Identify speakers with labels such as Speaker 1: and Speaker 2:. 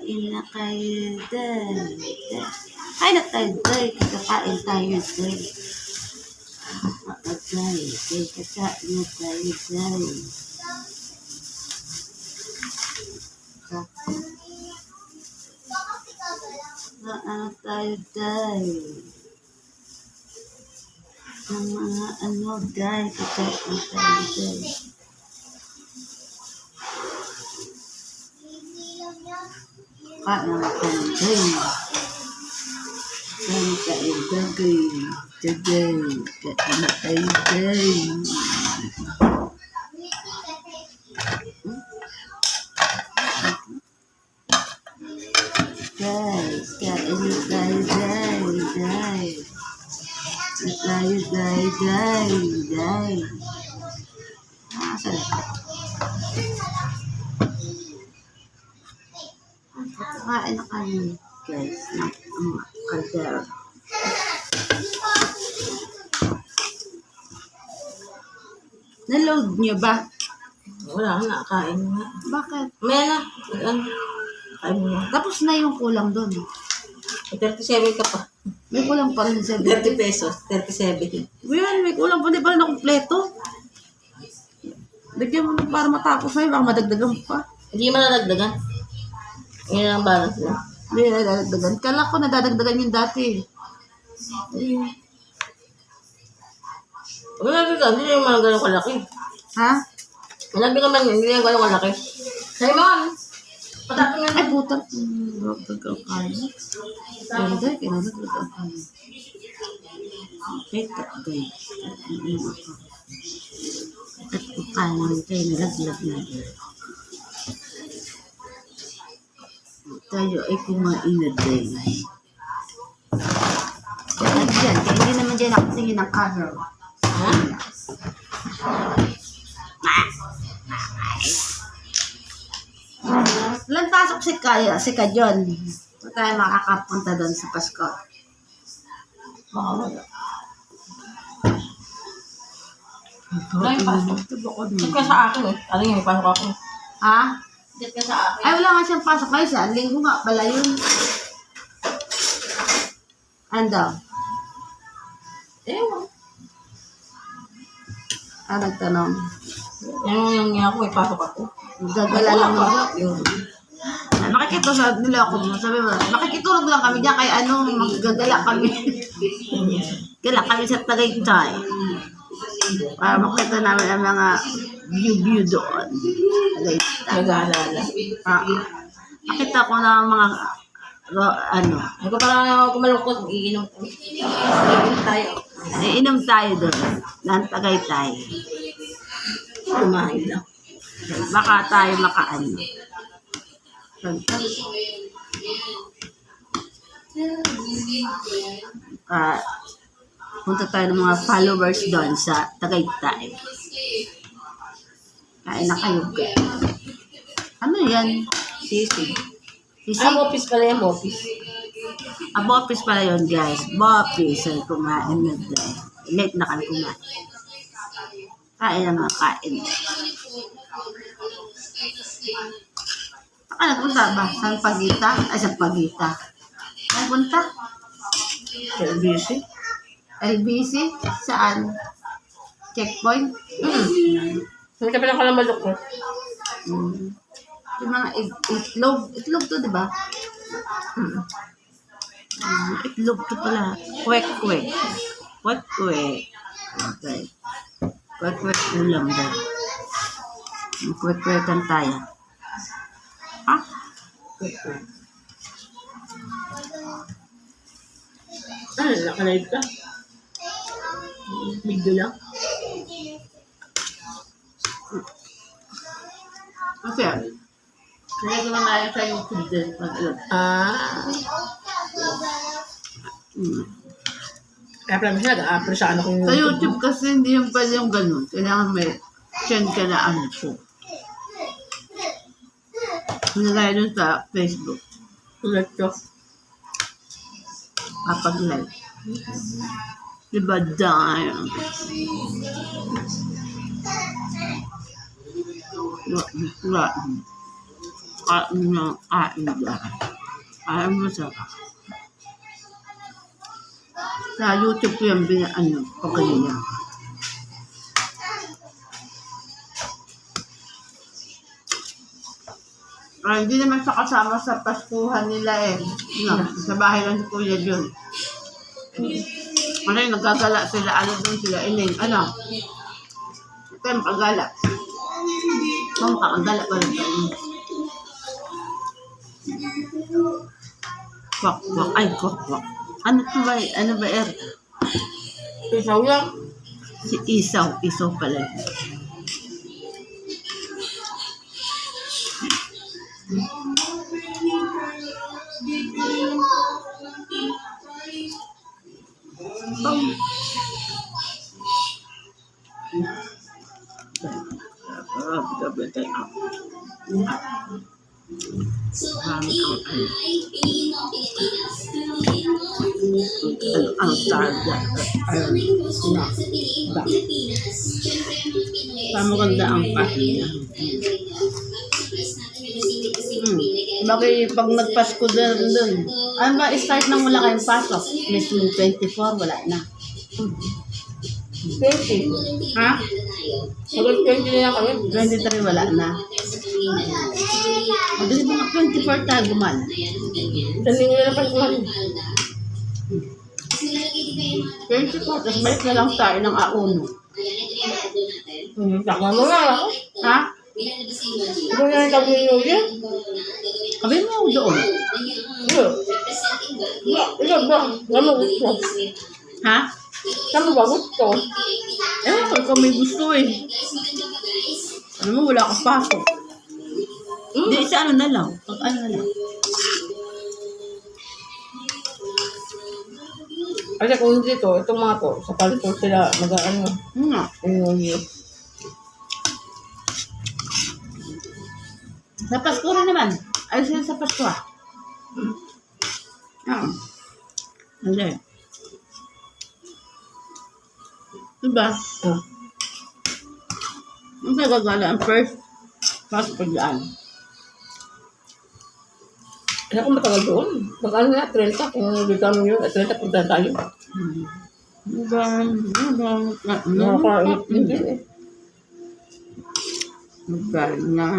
Speaker 1: Kain na kayo, day. Kain na tayo, day. Kakain tayo, day. Day. Kakain na tayo, day. Ano tayo, day. Ang mga ano, day. Kakain tayo, day. Kain na tayo, day. Kain tayo, day. Day. Kain na tayo, day. Guys, kain na tayo, day. Day. Tayo, day, day, day. Sarap. Kain na kami, guys, ng kaldero. Na-load niyo ba?
Speaker 2: Wala nga, kain nga.
Speaker 1: Bakit?
Speaker 2: May na. Kain mo na.
Speaker 1: Tapos na yung kulang doon.
Speaker 2: 37 ka pa.
Speaker 1: May kulang pa rin sa
Speaker 2: 30 pesos. 37.
Speaker 1: Well, may kulang pa. Di ba na kompleto? Lagyan mo na para matapos na yun. Baka madagdagan pa.
Speaker 2: Hindi mo nadagdagan. Yun ang balance na.
Speaker 1: Hindi na nadagdagan. Kala ko nadadagdagan yung dati.
Speaker 2: Wala ka, hindi yung mga ganun kalaki.
Speaker 1: Ha?
Speaker 2: Wala ka man, hindi yung ganun kalaki. Sa'yo mo, patapin nga.
Speaker 1: Ay, putang. Dagdagan kayo. Ganda, kinadagdagan kayo. Okay, guys. At kanin kayo, nalaglag na din. Tayo ay kumain na din. Kaya dyan, kaya hindi naman dyan nakatingin ng cover.
Speaker 2: Ha?
Speaker 1: Lang pasok si Kajon. Kung tayo makakapunta doon sa Pasko.
Speaker 2: Baka wala. Wala yung pasok. Check ka sa akin eh. Aling yung may pasok ako.
Speaker 1: Ha?
Speaker 2: Check ka sa akin.
Speaker 1: Ay, wala nga siyang pasok ngayon. Sa linggo nga pala yun. Ano?
Speaker 2: Ewan.
Speaker 1: Nagtanong.
Speaker 2: Yung ako, may pasok ako.
Speaker 1: Gagala lang mo.
Speaker 2: Yung
Speaker 1: Nakikita sa nila ako. Sabi mo, nakikitulog lang kami dyan. Kaya ano, maggagala kami. Gala kami sa Tagaytay. Para makita namin ang mga view doon. Tagaytay.
Speaker 2: nag-aalala.
Speaker 1: Nakita ko na mga ano.
Speaker 2: Ay ko parang kumalungkot, iinom ko. Iinom tayo.
Speaker 1: Iinom tayo doon. Ng Tagaytay.
Speaker 2: Kumain lang.
Speaker 1: Baka tayo makaano. Punta tayo ng mga followers doon sa Tagaytay. Kain na kayo. Ano yan?
Speaker 2: Sisig.
Speaker 1: Sisig?
Speaker 2: Office pala yan, office.
Speaker 1: Bopis pala yun, guys. Bopis. Ay, kumain na doon. Late na kami kumain. Kain na mga kain. Saan nagpunta ba? San Pagita? Ay, San Pagita. Saan punta?
Speaker 2: LBC?
Speaker 1: LBC? Saan? Checkpoint?
Speaker 2: Hindi ka pala kalamalok ko.
Speaker 1: Yung mga itlog. Itlog to, di ba? Itlog to pala. Kwek-kwek. Kwek-kwek. Okay. Kwek-kwek ulam daw. Kwek-kwekan tayo. Ha?
Speaker 2: Ano, nakalive ka? Video lang?
Speaker 1: Kasi, kaya ko na nga sa YouTube din.
Speaker 2: Kaya pala mas nag-a-appreciate sa ano kung
Speaker 1: Sa YouTube kasi hindi yung pwede yung ganun. Kailangan may send ka na ano po. Nagaya dun sa Facebook.
Speaker 2: ulit ko.
Speaker 1: Kapag live. Diba dahil? kain na kain dyan. Kain mo sa YouTube ko yung pagkaya. Hindi naman siya kasama sa Paskuhan nila eh. No, sa bahay lang si Kuya Jun. Ano yung nagagala sila, doon sila, ining, ito yung makagala. Makagala pa rin tayo. Kwak, kwak, ay, kwak, kwak. Ano ba,
Speaker 2: Isaw lang.
Speaker 1: Si Isaw pala. Ang targa. Pamaganda ang pahinga. Bakit pag nagpasko doon? Ano ba, start nang wala kayong pasok? Mismo 24, wala na.
Speaker 2: 20.
Speaker 1: Ha?
Speaker 2: Hanggang 20 na lang kami.
Speaker 1: 23, wala na. O, di ba 24 tayo gumal?
Speaker 2: Sandi nyo na lang pa
Speaker 1: 24, tapos balik na lang tayo ng A1.
Speaker 2: Tama mo nga ako.
Speaker 1: Ha?
Speaker 2: Ito na yung tabi nyo yan.
Speaker 1: Sabi mo doon.
Speaker 2: Ikaw ba? Saan mo gusto?
Speaker 1: Ha?
Speaker 2: Saan mo ba gusto?
Speaker 1: Ewan ko, ikaw may gusto eh. Ano mo, wala kang pasok. Hindi, sa ano na lang. Pag ano na lang.
Speaker 2: Kasi kung hindi to, itong mga to, sa palito sila mag-ano.
Speaker 1: Nga. Sa Pasko rin naman. Ayos sila sa Pasko ah. Hindi. Diba? Ang nagagala ang first Pasko dyan.
Speaker 2: Kaya kung matagal doon, mag-ano na, 30, kung bigyan nyo, 30 punta tayo.
Speaker 1: Magaling na.